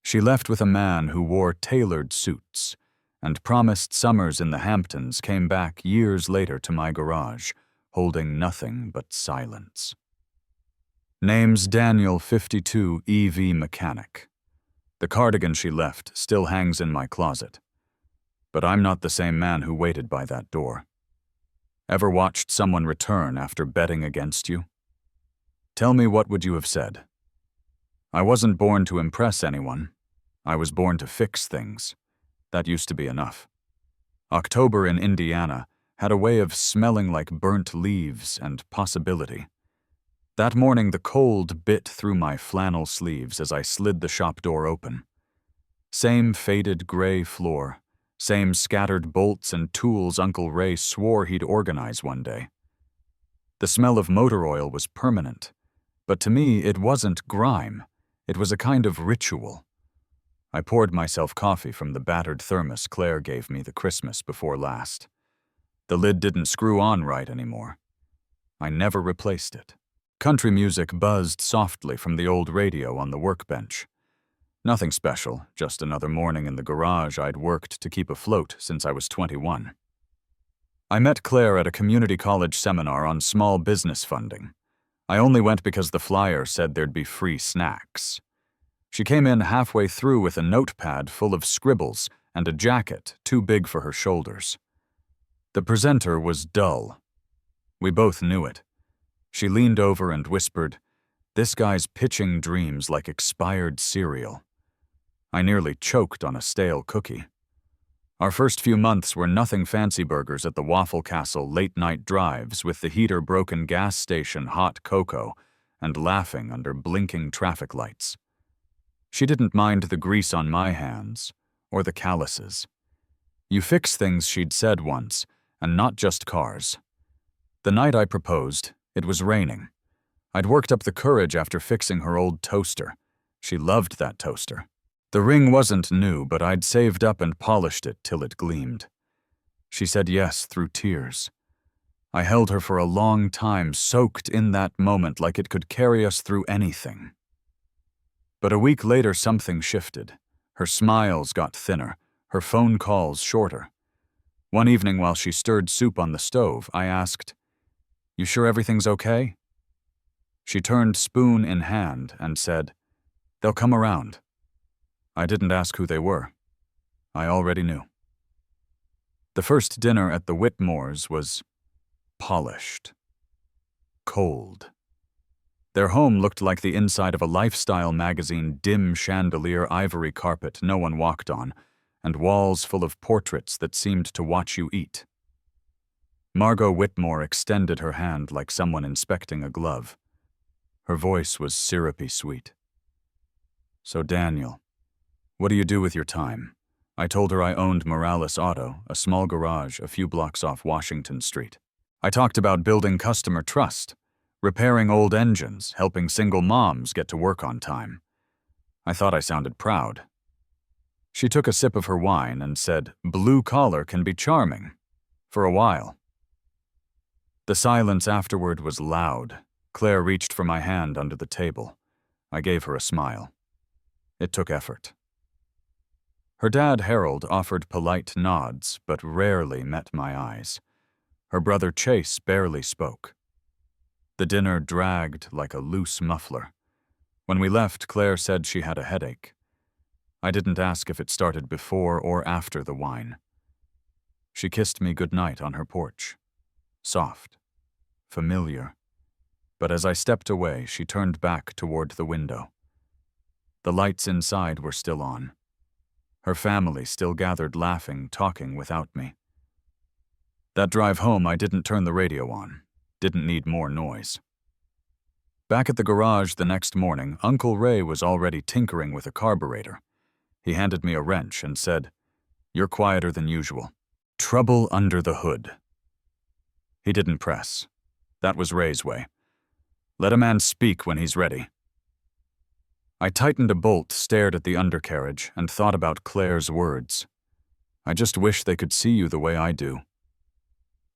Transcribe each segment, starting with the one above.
She left with a man who wore tailored suits, and promised summers in the Hamptons came back years later to my garage, holding nothing but silence. Name's Daniel 52 EV mechanic. The cardigan she left still hangs in my closet. But I'm not the same man who waited by that door. Ever watched someone return after betting against you? Tell me, what would you have said? I wasn't born to impress anyone. I was born to fix things. That used to be enough. October in Indiana had a way of smelling like burnt leaves and possibility. That morning the cold bit through my flannel sleeves as I slid the shop door open. Same faded gray floor, same scattered bolts and tools Uncle Ray swore he'd organize one day. The smell of motor oil was permanent, but to me it wasn't grime, it was a kind of ritual. I poured myself coffee from the battered thermos Claire gave me the Christmas before last. The lid didn't screw on right anymore. I never replaced it. Country music buzzed softly from the old radio on the workbench. Nothing special, just another morning in the garage I'd worked to keep afloat since I was 21. I met Claire at a community college seminar on small business funding. I only went because the flyer said there'd be free snacks. She came in halfway through with a notepad full of scribbles and a jacket too big for her shoulders. The presenter was dull. We both knew it. She leaned over and whispered, "This guy's pitching dreams like expired cereal." I nearly choked on a stale cookie. Our first few months were nothing fancy burgers at the Waffle Castle late-night drives with the heater-broken gas station hot cocoa and laughing under blinking traffic lights. She didn't mind the grease on my hands, or the calluses. You fix things, she'd said once, and not just cars. The night I proposed, it was raining. I'd worked up the courage after fixing her old toaster. She loved that toaster. The ring wasn't new, but I'd saved up and polished it till it gleamed. She said yes through tears. I held her for a long time, soaked in that moment like it could carry us through anything. But a week later something shifted. Her smiles got thinner, her phone calls shorter. One evening while she stirred soup on the stove, I asked, "You sure everything's okay?" She turned spoon in hand and said, "They'll come around." I didn't ask who they were. I already knew. The first dinner at the Whitmores was polished. Cold. Their home looked like the inside of a lifestyle magazine, dim chandelier ivory carpet no one walked on, and walls full of portraits that seemed to watch you eat. Margot Whitmore extended her hand like someone inspecting a glove. Her voice was syrupy sweet. "So Daniel, what do you do with your time?" I told her I owned Morales Auto, a small garage a few blocks off Washington Street. I talked about building customer trust, repairing old engines, helping single moms get to work on time. I thought I sounded proud. She took a sip of her wine and said, "Blue collar can be charming. For a while." The silence afterward was loud. Claire reached for my hand under the table. I gave her a smile. It took effort. Her dad, Harold, offered polite nods, but rarely met my eyes. Her brother, Chase, barely spoke. The dinner dragged like a loose muffler. When we left, Claire said she had a headache. I didn't ask if it started before or after the wine. She kissed me goodnight on her porch. Soft, familiar, but as I stepped away, she turned back toward the window. The lights inside were still on. Her family still gathered laughing, talking without me. That drive home, I didn't turn the radio on. Didn't need more noise. Back at the garage the next morning, Uncle Ray was already tinkering with a carburetor. He handed me a wrench and said, "You're quieter than usual. Trouble under the hood." He didn't press. That was Ray's way. Let a man speak when he's ready. I tightened a bolt, stared at the undercarriage, and thought about Claire's words. "I just wish they could see you the way I do."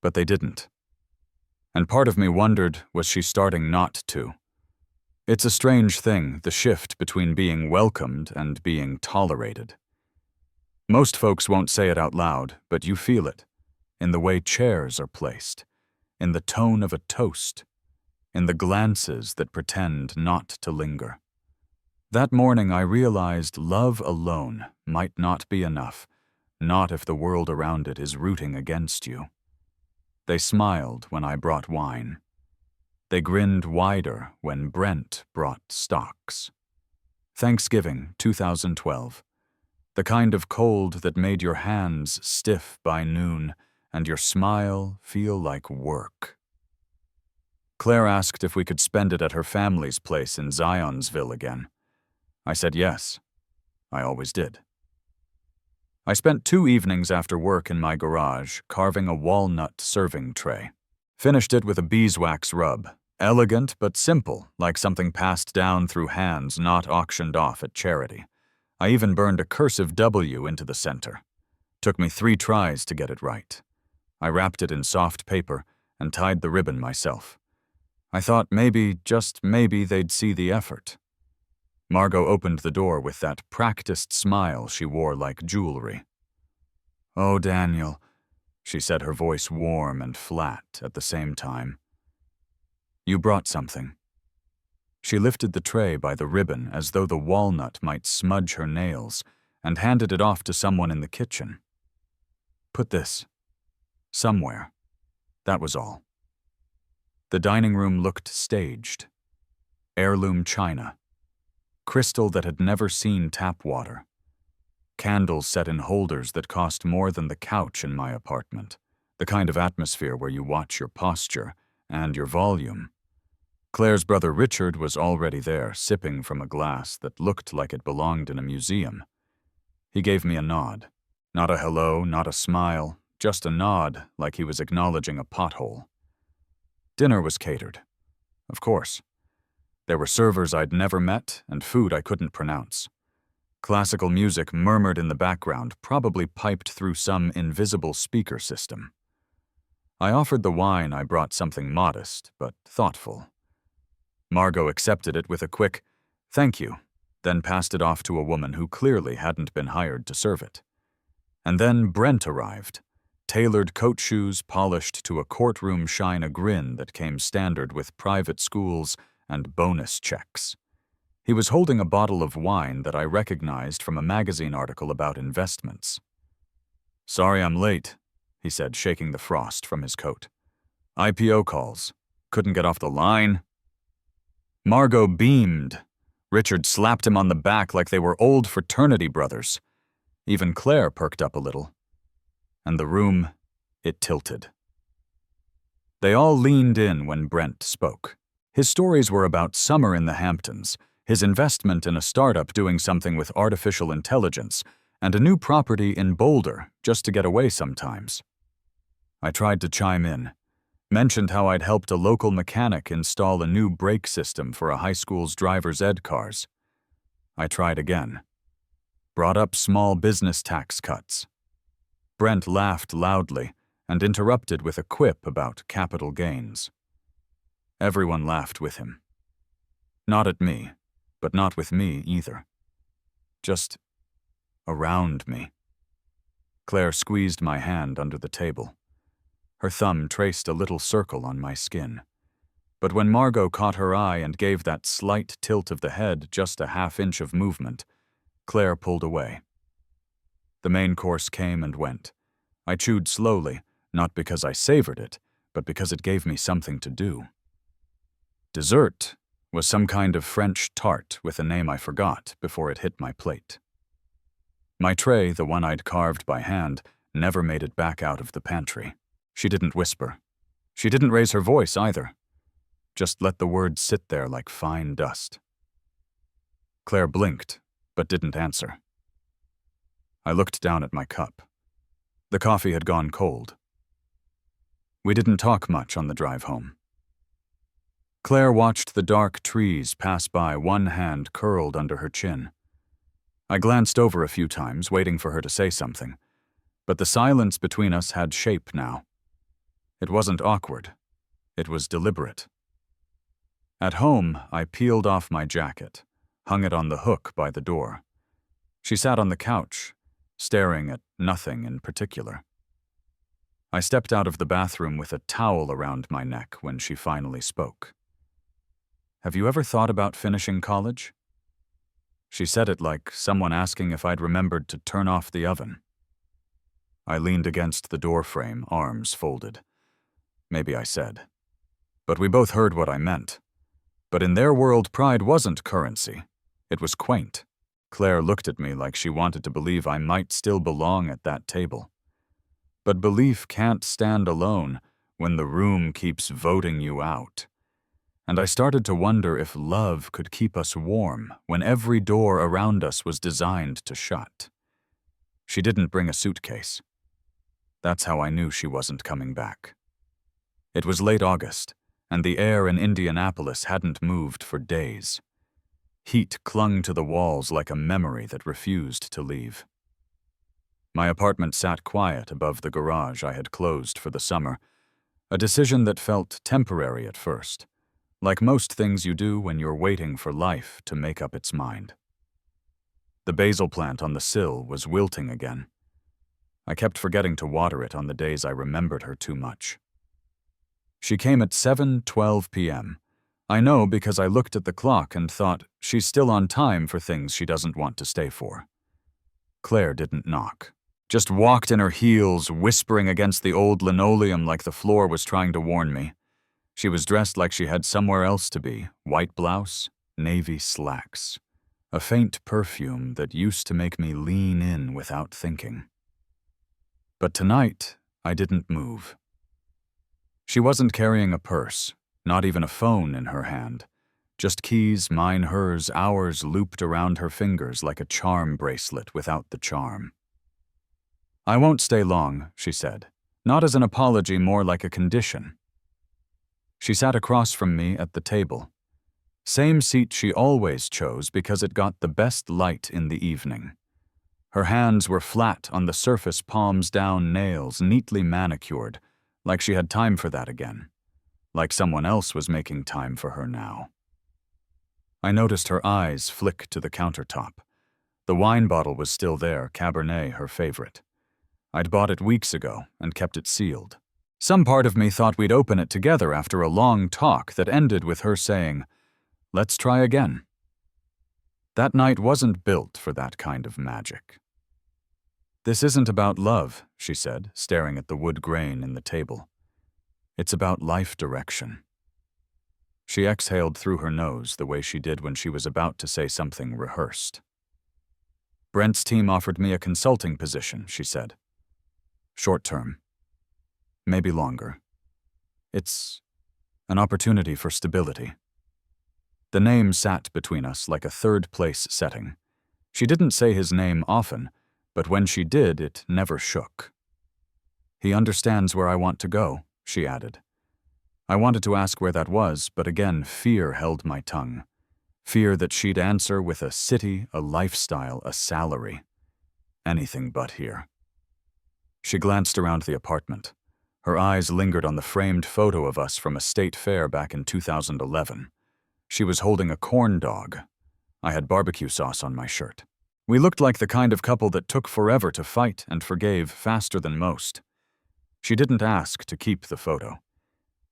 But they didn't. And part of me wondered, was she starting not to? It's a strange thing, the shift between being welcomed and being tolerated. Most folks won't say it out loud, but you feel it, in the way chairs are placed, in the tone of a toast, in the glances that pretend not to linger. That morning I realized love alone might not be enough, not if the world around it is rooting against you. They smiled when I brought wine. They grinned wider when Brent brought stocks. Thanksgiving 2012. The kind of cold that made your hands stiff by noon and your smile feel like work. Claire asked if we could spend it at her family's place in Zionsville again. I said yes. I always did. I spent 2 evenings after work in my garage carving a walnut serving tray. Finished it with a beeswax rub, elegant but simple, like something passed down through hands not auctioned off at charity. I even burned a cursive W into the center. Took me 3 tries to get it right. I wrapped it in soft paper and tied the ribbon myself. I thought maybe, just maybe, they'd see the effort. Margot opened the door with that practiced smile she wore like jewelry. "Oh, Daniel," she said, her voice warm and flat at the same time. "You brought something." She lifted the tray by the ribbon as though the walnut might smudge her nails and handed it off to someone in the kitchen. "Put this somewhere." That was all. The dining room looked staged. Heirloom china. Crystal that had never seen tap water. Candles set in holders that cost more than the couch in my apartment, the kind of atmosphere where you watch your posture and your volume. Claire's brother Richard was already there, sipping from a glass that looked like it belonged in a museum. He gave me a nod. Not a hello, not a smile, just a nod like he was acknowledging a pothole. Dinner was catered. Of course. There were servers I'd never met and food I couldn't pronounce. Classical music murmured in the background, probably piped through some invisible speaker system. I offered the wine I brought something modest, but thoughtful. Margot accepted it with a quick, "Thank you," then passed it off to a woman who clearly hadn't been hired to serve it. And then Brent arrived, tailored coat shoes polished to a courtroom shine, a grin that came standard with private schools and bonus checks. He was holding a bottle of wine that I recognized from a magazine article about investments. "Sorry I'm late," he said, shaking the frost from his coat. "IPO calls. Couldn't get off the line." Margot beamed. Richard slapped him on the back like they were old fraternity brothers. Even Claire perked up a little. And the room, it tilted. They all leaned in when Brent spoke. His stories were about summer in the Hamptons, his investment in a startup doing something with artificial intelligence, and a new property in Boulder just to get away sometimes. I tried to chime in. Mentioned how I'd helped a local mechanic install a new brake system for a high school's driver's ed cars. I tried again. Brought up small business tax cuts. Brent laughed loudly and interrupted with a quip about capital gains. Everyone laughed with him. Not at me, but not with me either. Just around me. Claire squeezed my hand under the table. Her thumb traced a little circle on my skin. But when Margot caught her eye and gave that slight tilt of the head just a half-inch of movement, Claire pulled away. The main course came and went. I chewed slowly, not because I savored it, but because it gave me something to do. Dessert was some kind of French tart with a name I forgot before it hit my plate. My tray, the one I'd carved by hand, never made it back out of the pantry. She didn't whisper. She didn't raise her voice either. Just let the words sit there like fine dust. Claire blinked, but didn't answer. I looked down at my cup. The coffee had gone cold. We didn't talk much on the drive home. Claire watched the dark trees pass by, one hand curled under her chin. I glanced over a few times, waiting for her to say something, but the silence between us had shape now. It wasn't awkward. It was deliberate. At home, I peeled off my jacket, hung it on the hook by the door. She sat on the couch, staring at nothing in particular. I stepped out of the bathroom with a towel around my neck when she finally spoke. "Have you ever thought about finishing college?" She said it like someone asking if I'd remembered to turn off the oven. I leaned against the doorframe, arms folded. Maybe I said. But we both heard what I meant. But in their world, pride wasn't currency. It was quaint. Claire looked at me like she wanted to believe I might still belong at that table. But belief can't stand alone when the room keeps voting you out. And I started to wonder if love could keep us warm when every door around us was designed to shut. She didn't bring a suitcase. That's how I knew she wasn't coming back. It was late August, and the air in Indianapolis hadn't moved for days. Heat clung to the walls like a memory that refused to leave. My apartment sat quiet above the garage I had closed for the summer, a decision that felt temporary at first, like most things you do when you're waiting for life to make up its mind. The basil plant on the sill was wilting again. I kept forgetting to water it on the days I remembered her too much. She came at 7:12 p.m. I know because I looked at the clock and thought she's still on time for things she doesn't want to stay for. Claire didn't knock, just walked in her heels, whispering against the old linoleum like the floor was trying to warn me. She was dressed like she had somewhere else to be, white blouse, navy slacks, a faint perfume that used to make me lean in without thinking. But tonight, I didn't move. She wasn't carrying a purse, not even a phone in her hand, just keys, mine, hers, ours looped around her fingers like a charm bracelet without the charm. "I won't stay long," she said, not as an apology, more like a condition. She sat across from me at the table. Same seat she always chose because it got the best light in the evening. Her hands were flat on the surface, palms down, nails neatly manicured, like she had time for that again, like someone else was making time for her now. I noticed her eyes flick to the countertop. The wine bottle was still there, Cabernet, her favorite. I'd bought it weeks ago and kept it sealed. Some part of me thought we'd open it together after a long talk that ended with her saying, "Let's try again." That night wasn't built for that kind of magic. "This isn't about love," she said, staring at the wood grain in the table. "It's about life direction." She exhaled through her nose the way she did when she was about to say something rehearsed. "Brent's team offered me a consulting position," she said. "Short term. Maybe longer. It's an opportunity for stability." The name sat between us like a third-place setting. She didn't say his name often, but when she did, it never shook. "He understands where I want to go," she added. I wanted to ask where that was, but again fear held my tongue. Fear that she'd answer with a city, a lifestyle, a salary. Anything but here. She glanced around the apartment. Her eyes lingered on the framed photo of us from a state fair back in 2011. She was holding a corn dog. I had barbecue sauce on my shirt. We looked like the kind of couple that took forever to fight and forgave faster than most. She didn't ask to keep the photo.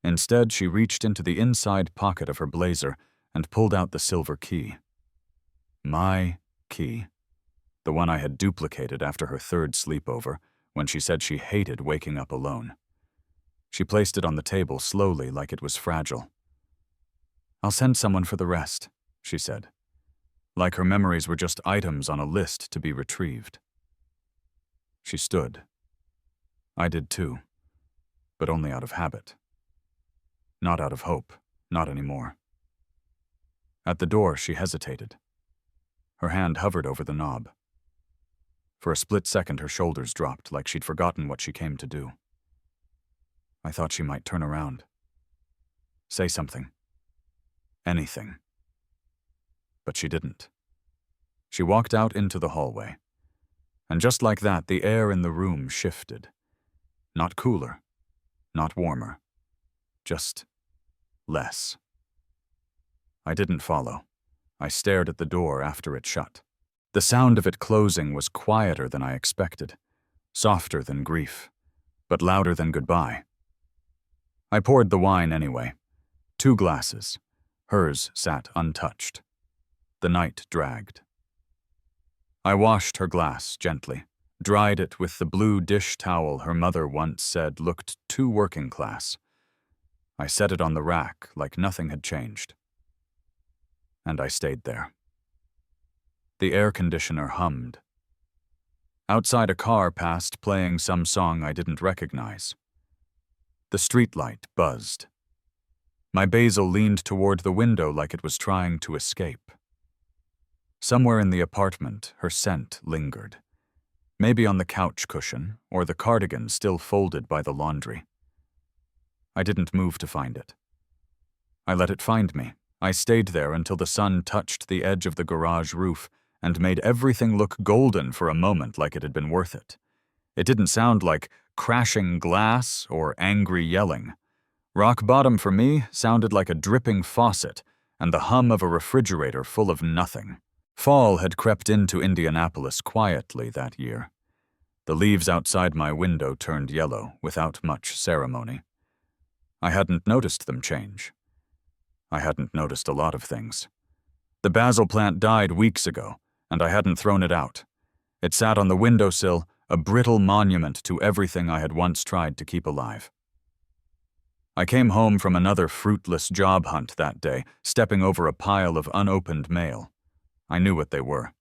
Instead, she reached into the inside pocket of her blazer and pulled out the silver key. My key. The one I had duplicated after her third sleepover, when she said she hated waking up alone. She placed it on the table slowly, like it was fragile. "I'll send someone for the rest," she said, like her memories were just items on a list to be retrieved. She stood. I did too, but only out of habit. Not out of hope, not anymore. At the door, she hesitated. Her hand hovered over the knob. For a split second, her shoulders dropped like she'd forgotten what she came to do. I thought she might turn around. Say something. Anything. But she didn't. She walked out into the hallway. And just like that, the air in the room shifted. Not cooler, not warmer, just less. I didn't follow. I stared at the door after it shut. The sound of it closing was quieter than I expected, softer than grief, but louder than goodbye. I poured the wine anyway. 2 glasses. Hers sat untouched. The night dragged. I washed her glass gently, dried it with the blue dish towel her mother once said looked too working class. I set it on the rack like nothing had changed. And I stayed there. The air conditioner hummed. Outside, a car passed playing some song I didn't recognize. The streetlight buzzed. My basil leaned toward the window like it was trying to escape. Somewhere in the apartment, her scent lingered. Maybe on the couch cushion, or the cardigan still folded by the laundry. I didn't move to find it. I let it find me. I stayed there until the sun touched the edge of the garage roof and made everything look golden for a moment, like it had been worth it. It didn't sound like crashing glass or angry yelling. Rock bottom for me sounded like a dripping faucet and the hum of a refrigerator full of nothing. Fall had crept into Indianapolis quietly that year. The leaves outside my window turned yellow without much ceremony. I hadn't noticed them change. I hadn't noticed a lot of things. The basil plant died weeks ago, and I hadn't thrown it out. It sat on the windowsill, a brittle monument to everything I had once tried to keep alive. I came home from another fruitless job hunt that day, stepping over a pile of unopened mail. I knew what they were.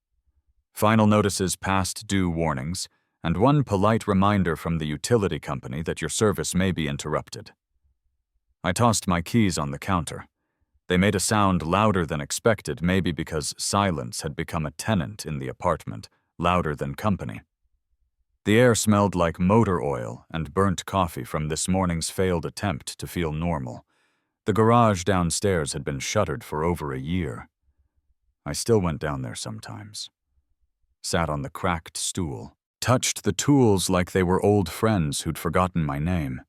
Final notices, past due warnings, and one polite reminder from the utility company that your service may be interrupted. I tossed my keys on the counter. They made a sound louder than expected, maybe because silence had become a tenant in the apartment, louder than company. The air smelled like motor oil and burnt coffee from this morning's failed attempt to feel normal. The garage downstairs had been shuttered for over a year. I still went down there sometimes. Sat on the cracked stool, touched the tools like they were old friends who'd forgotten my name.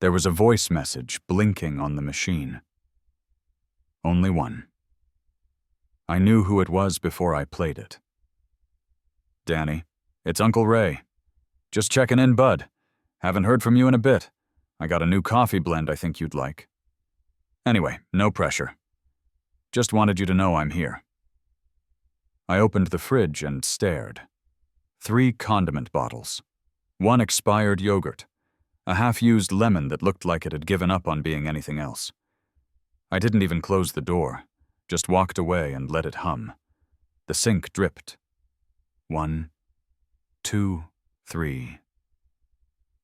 There was a voice message blinking on the machine. Only one. I knew who it was before I played it. Danny, it's Uncle Ray. Just checking in, bud. Haven't heard from you in a bit. I got a new coffee blend I think you'd like. Anyway, no pressure. Just wanted you to know I'm here. I opened the fridge and stared. 3 condiment bottles. 1 expired yogurt. A half-used lemon that looked like it had given up on being anything else. I didn't even close the door, just walked away and let it hum. The sink dripped. 1, 2, 3.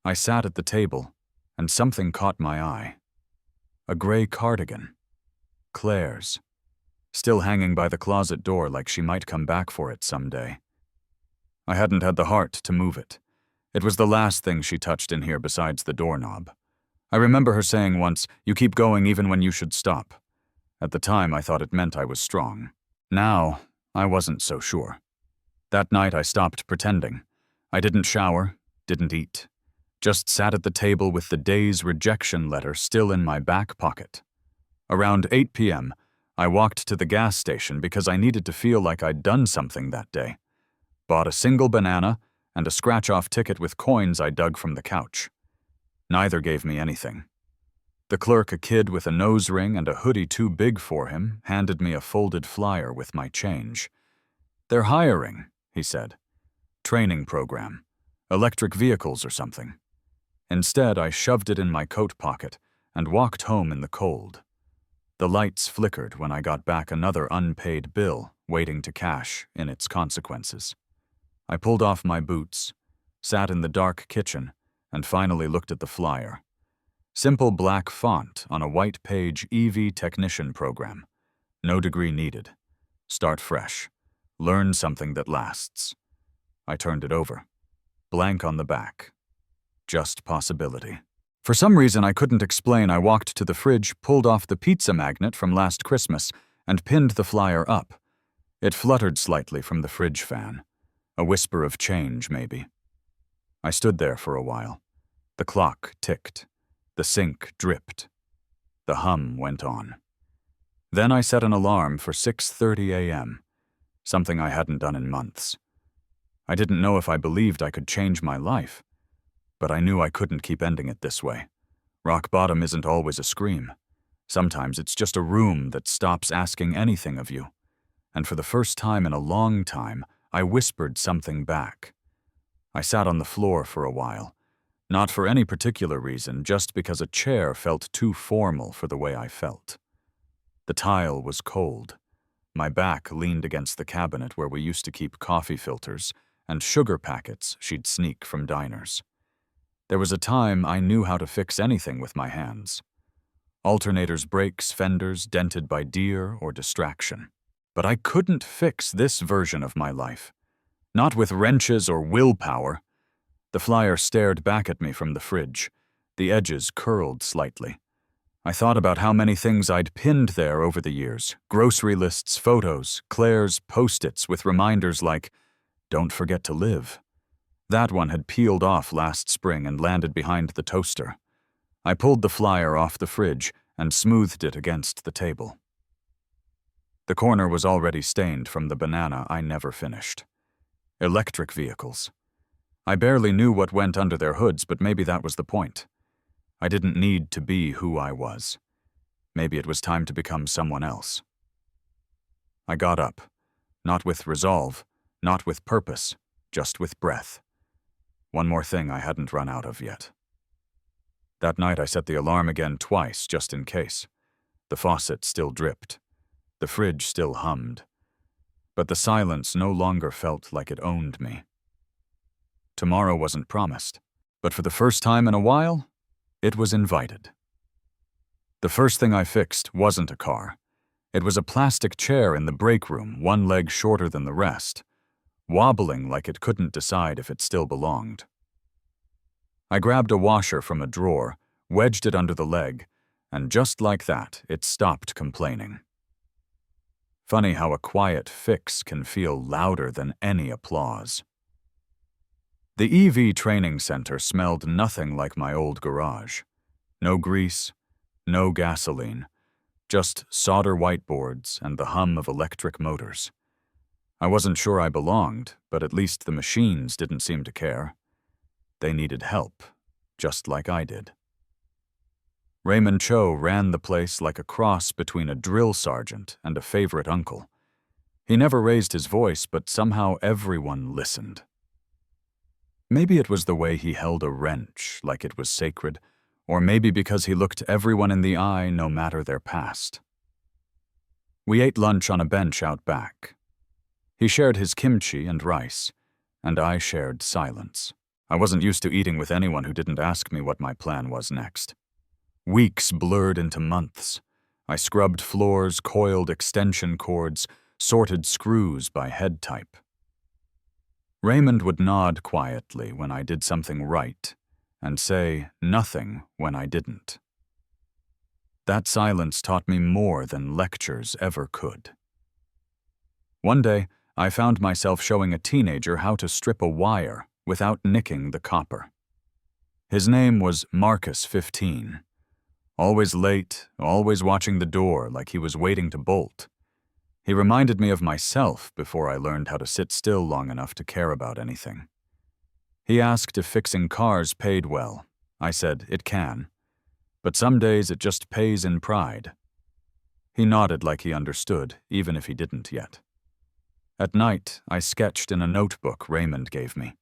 I sat at the table, and something caught my eye. A gray cardigan. Claire's. Still hanging by the closet door like she might come back for it someday. I hadn't had the heart to move it. It was the last thing she touched in here besides the doorknob. I remember her saying once, "You keep going even when you should stop." At the time, I thought it meant I was strong. Now, I wasn't so sure. That night, I stopped pretending. I didn't shower, didn't eat. Just sat at the table with the day's rejection letter still in my back pocket. Around 8 p.m., I walked to the gas station because I needed to feel like I'd done something that day. Bought a single banana and a scratch-off ticket with coins I dug from the couch. Neither gave me anything. The clerk, a kid with a nose ring and a hoodie too big for him, handed me a folded flyer with my change. "They're hiring," he said. "Training program. Electric vehicles or something." Instead, I shoved it in my coat pocket and walked home in the cold. The lights flickered when I got back another unpaid bill, waiting to cash in its consequences. I pulled off my boots, sat in the dark kitchen, and finally looked at the flyer. Simple black font on a white page EV technician program. No degree needed. Start fresh. Learn something that lasts. I turned it over. Blank on the back. Just possibility. For some reason I couldn't explain, I walked to the fridge, pulled off the pizza magnet from last Christmas, and pinned the flyer up. It fluttered slightly from the fridge fan. A whisper of change, maybe. I stood there for a while. The clock ticked. The sink dripped. The hum went on. Then I set an alarm for 6:30 a.m., something I hadn't done in months. I didn't know if I believed I could change my life, but I knew I couldn't keep ending it this way. Rock bottom isn't always a scream. Sometimes it's just a room that stops asking anything of you. And for the first time in a long time, I whispered something back. I sat on the floor for a while, not for any particular reason, just because a chair felt too formal for the way I felt. The tile was cold. My back leaned against the cabinet where we used to keep coffee filters and sugar packets she'd sneak from diners. There was a time I knew how to fix anything with my hands. Alternators, brakes, fenders dented by deer or distraction. But I couldn't fix this version of my life. Not with wrenches or willpower. The flyer stared back at me from the fridge. The edges curled slightly. I thought about how many things I'd pinned there over the years. Grocery lists, photos, Claire's Post-its with reminders like, "Don't forget to live." That one had peeled off last spring and landed behind the toaster. I pulled the flyer off the fridge and smoothed it against the table. The corner was already stained from the banana I never finished. Electric vehicles. I barely knew what went under their hoods, but maybe that was the point. I didn't need to be who I was. Maybe it was time to become someone else. I got up, not with resolve, not with purpose, just with breath. One more thing I hadn't run out of yet. That night I set the alarm again twice, just in case. The faucet still dripped. The fridge still hummed. But the silence no longer felt like it owned me. Tomorrow wasn't promised, but for the first time in a while, it was invited. The first thing I fixed wasn't a car. It was a plastic chair in the break room, one leg shorter than the rest, wobbling like it couldn't decide if it still belonged. I grabbed a washer from a drawer, wedged it under the leg, and just like that, it stopped complaining. Funny how a quiet fix can feel louder than any applause. The EV training center smelled nothing like my old garage. No grease, no gasoline, just solder whiteboards and the hum of electric motors. I wasn't sure I belonged, but at least the machines didn't seem to care. They needed help, just like I did. Raymond Cho ran the place like a cross between a drill sergeant and a favorite uncle. He never raised his voice, but somehow everyone listened. Maybe it was the way he held a wrench like it was sacred, or maybe because he looked everyone in the eye no matter their past. We ate lunch on a bench out back. He shared his kimchi and rice, and I shared silence. I wasn't used to eating with anyone who didn't ask me what my plan was next. Weeks blurred into months. I scrubbed floors, coiled extension cords, sorted screws by head type. Raymond would nod quietly when I did something right, and say nothing when I didn't. That silence taught me more than lectures ever could. One day, I found myself showing a teenager how to strip a wire without nicking the copper. His name was Marcus, 15. Always late, always watching the door like he was waiting to bolt. He reminded me of myself before I learned how to sit still long enough to care about anything. He asked if fixing cars paid well. I said, it can. But some days it just pays in pride. He nodded like he understood, even if he didn't yet. At night, I sketched in a notebook Raymond gave me.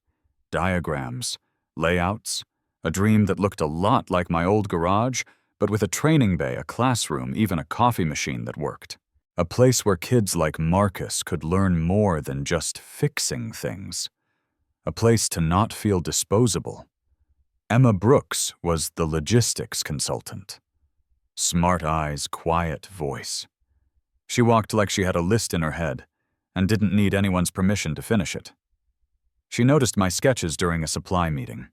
Diagrams, layouts, a dream that looked a lot like my old garage, but with a training bay, a classroom, even a coffee machine that worked. A place where kids like Marcus could learn more than just fixing things. A place to not feel disposable. Emma Brooks was the logistics consultant. Smart eyes, quiet voice. She walked like she had a list in her head and didn't need anyone's permission to finish it. She noticed my sketches during a supply meeting.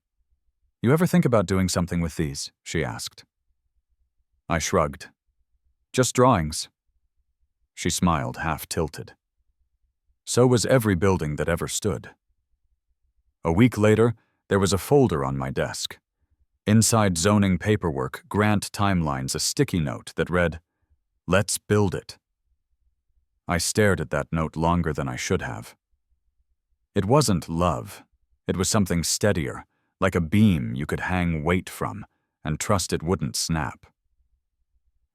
"You ever think about doing something with these?" she asked. I shrugged. "Just drawings." She smiled, half-tilted. So was every building that ever stood. A week later, there was a folder on my desk. Inside zoning paperwork, grant timelines, a sticky note that read, Let's build it. I stared at that note longer than I should have. It wasn't love. It was something steadier, like a beam you could hang weight from and trust it wouldn't snap.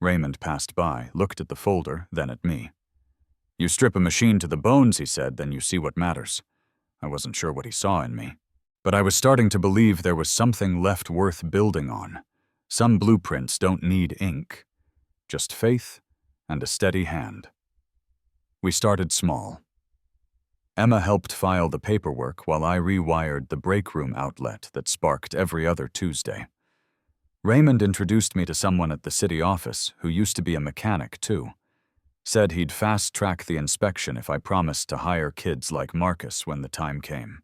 Raymond passed by, looked at the folder, then at me. You strip a machine to the bones, he said, then you see what matters. I wasn't sure what he saw in me, but I was starting to believe there was something left worth building on. Some blueprints don't need ink, just faith and a steady hand. We started small. Emma helped file the paperwork while I rewired the break room outlet that sparked every other Tuesday. Raymond introduced me to someone at the city office who used to be a mechanic too. Said he'd fast-track the inspection if I promised to hire kids like Marcus when the time came.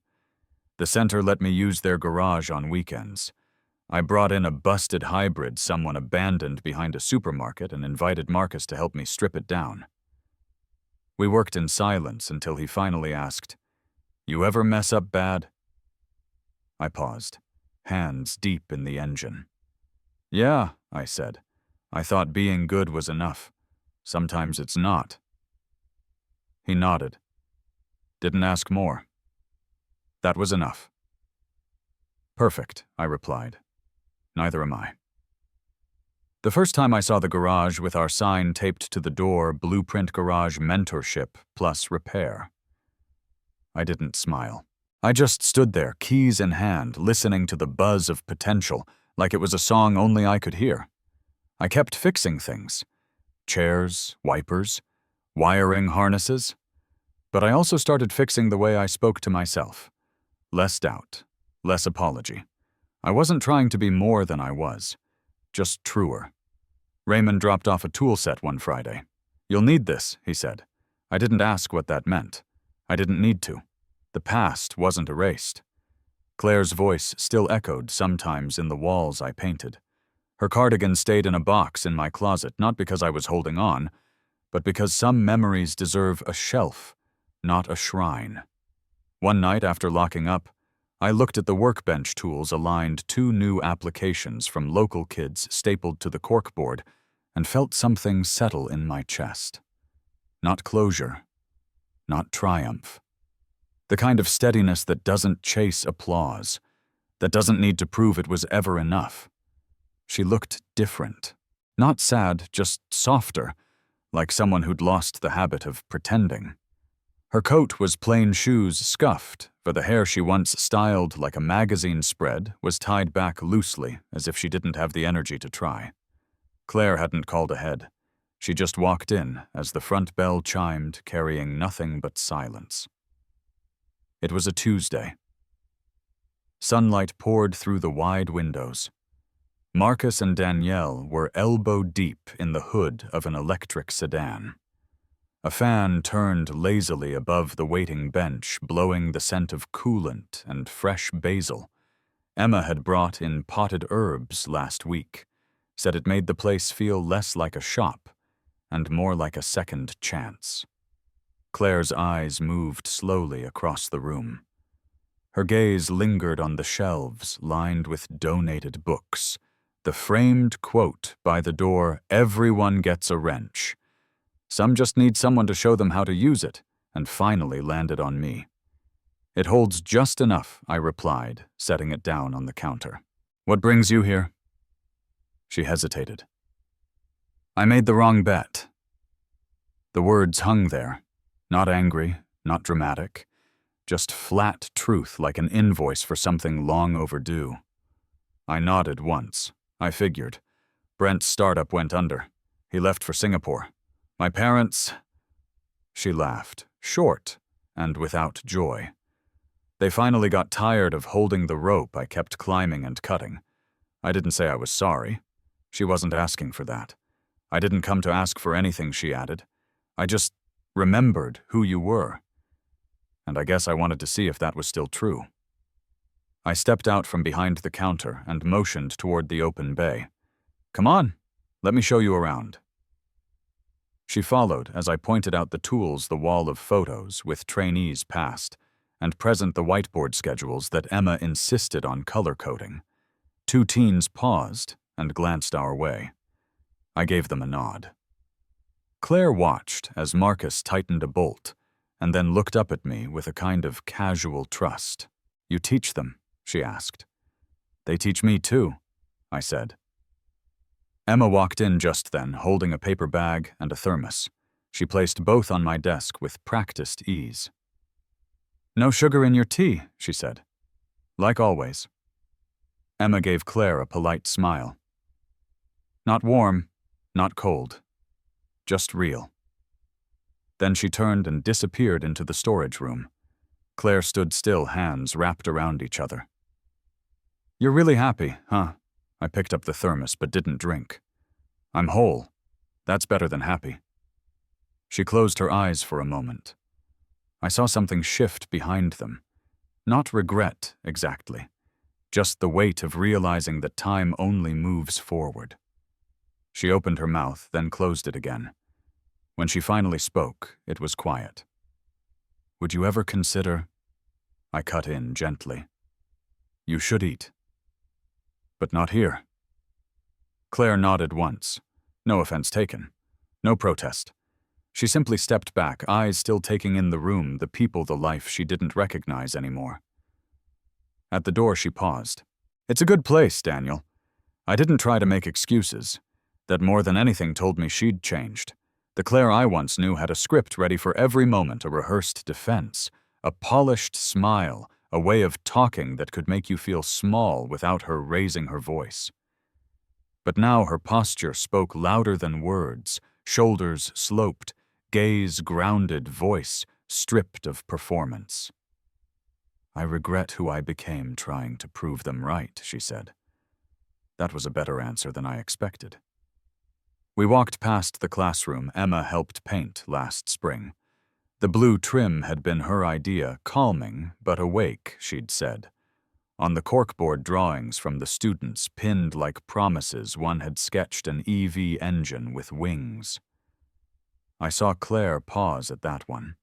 The center let me use their garage on weekends. I brought in a busted hybrid someone abandoned behind a supermarket and invited Marcus to help me strip it down. We worked in silence until he finally asked, "You ever mess up bad?" I paused, hands deep in the engine. "Yeah," I said. "I thought being good was enough. Sometimes it's not." He nodded. Didn't ask more. That was enough. "Perfect," I replied. "Neither am I." The first time I saw the garage with our sign taped to the door, Blueprint Garage Mentorship plus Repair, I didn't smile. I just stood there, keys in hand, listening to the buzz of potential, like it was a song only I could hear. I kept fixing things. Chairs, wipers, wiring harnesses. But I also started fixing the way I spoke to myself. Less doubt, less apology. I wasn't trying to be more than I was, just truer. Raymond dropped off a tool set one Friday. "You'll need this," he said. I didn't ask what that meant. I didn't need to. The past wasn't erased. Claire's voice still echoed sometimes in the walls I painted. Her cardigan stayed in a box in my closet, not because I was holding on, but because some memories deserve a shelf, not a shrine. One night after locking up, I looked at the workbench tools aligned 2 new applications from local kids stapled to the corkboard and felt something settle in my chest. Not closure, not triumph. The kind of steadiness that doesn't chase applause, that doesn't need to prove it was ever enough. She looked different. Not sad, just softer, like someone who'd lost the habit of pretending. Her coat was plain shoes scuffed, for the hair she once styled like a magazine spread was tied back loosely, as if she didn't have the energy to try. Claire hadn't called ahead. She just walked in as the front bell chimed, carrying nothing but silence. It was a Tuesday. Sunlight poured through the wide windows. Marcus and Danielle were elbow-deep in the hood of an electric sedan. A fan turned lazily above the waiting bench, blowing the scent of coolant and fresh basil. Emma had brought in potted herbs last week, said it made the place feel less like a shop and more like a second chance. Claire's eyes moved slowly across the room. Her gaze lingered on the shelves lined with donated books. The framed quote by the door, "Everyone gets a wrench. Some just need someone to show them how to use it," and finally landed on me. "It holds just enough," I replied, setting it down on the counter. "What brings you here?" She hesitated. "I made the wrong bet." The words hung there, not angry, not dramatic, just flat truth like an invoice for something long overdue. I nodded once. I figured. Brent's startup went under. He left for Singapore. My parents... She laughed, short and without joy. They finally got tired of holding the rope I kept climbing and cutting. I didn't say I was sorry. She wasn't asking for that. I didn't come to ask for anything, she added. I just remembered who you were. And I guess I wanted to see if that was still true. I stepped out from behind the counter and motioned toward the open bay. "Come on, let me show you around." She followed as I pointed out the tools the wall of photos with trainees past, and present the whiteboard schedules that Emma insisted on color-coding. 2 teens paused and glanced our way. I gave them a nod. Claire watched as Marcus tightened a bolt, and then looked up at me with a kind of casual trust. "You teach them?" she asked. "They teach me too," I said. Emma walked in just then, holding a paper bag and a thermos. She placed both on my desk with practiced ease. "No sugar in your tea," she said. "Like always." Emma gave Claire a polite smile. "Not warm, not cold. Just real." Then she turned and disappeared into the storage room. Claire stood still, hands wrapped around each other. "You're really happy, huh?" I picked up the thermos but didn't drink. "I'm whole. That's better than happy." She closed her eyes for a moment. I saw something shift behind them. Not regret, exactly. Just the weight of realizing that time only moves forward. She opened her mouth, then closed it again. When she finally spoke, it was quiet. "Would you ever consider—" I cut in gently. "You should eat." "But not here." Claire nodded once. No offense taken. No protest. She simply stepped back, eyes still taking in the room, the people, the life she didn't recognize anymore. At the door, she paused. "It's a good place, Daniel. I didn't try to make excuses. That more than anything told me she'd changed. The Claire I once knew had a script ready for every moment, a rehearsed defense, a polished smile, a way of talking that could make you feel small without her raising her voice. But now her posture spoke louder than words, shoulders sloped, gaze grounded, voice stripped of performance. "I regret who I became trying to prove them right," she said. That was a better answer than I expected. We walked past the classroom Emma helped paint last spring. The blue trim had been her idea, calming but awake, she'd said. On the corkboard drawings from the students, pinned like promises, one had sketched an EV engine with wings. I saw Claire pause at that one.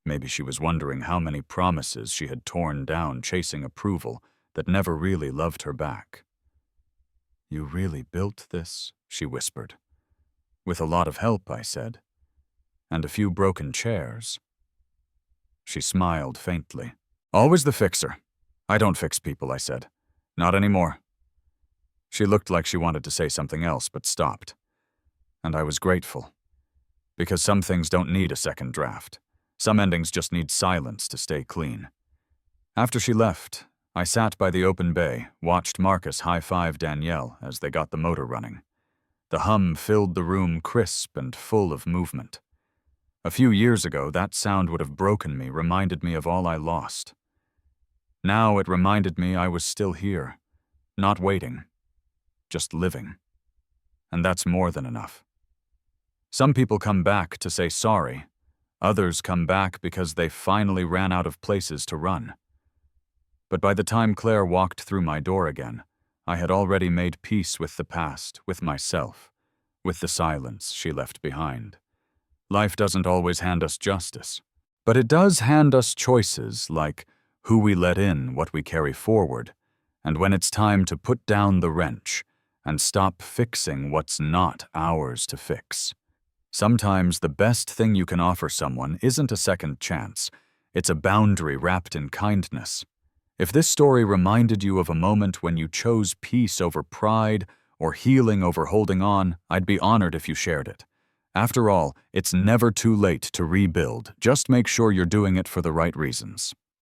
Maybe she was wondering how many promises she had torn down chasing approval that never really loved her back. "You really built this?" she whispered. "With a lot of help," I said. "And a few broken chairs." She smiled faintly. "Always the fixer." "I don't fix people," I said. "Not anymore." She looked like she wanted to say something else, but stopped. And I was grateful. Because some things don't need a second draft. Some endings just need silence to stay clean. After she left, I sat by the open bay, watched Marcus high-five Danielle as they got the motor running. The hum filled the room, crisp and full of movement. A few years ago, that sound would have broken me, reminded me of all I lost. Now it reminded me I was still here, not waiting, just living. And that's more than enough. Some people come back to say sorry. Others come back because they finally ran out of places to run. But by the time Claire walked through my door again, I had already made peace with the past, with myself, with the silence she left behind. Life doesn't always hand us justice, but it does hand us choices like who we let in, what we carry forward, and when it's time to put down the wrench and stop fixing what's not ours to fix. Sometimes the best thing you can offer someone isn't a second chance, it's a boundary wrapped in kindness. If this story reminded you of a moment when you chose peace over pride or healing over holding on, I'd be honored if you shared it. After all, it's never too late to rebuild. Just make sure you're doing it for the right reasons.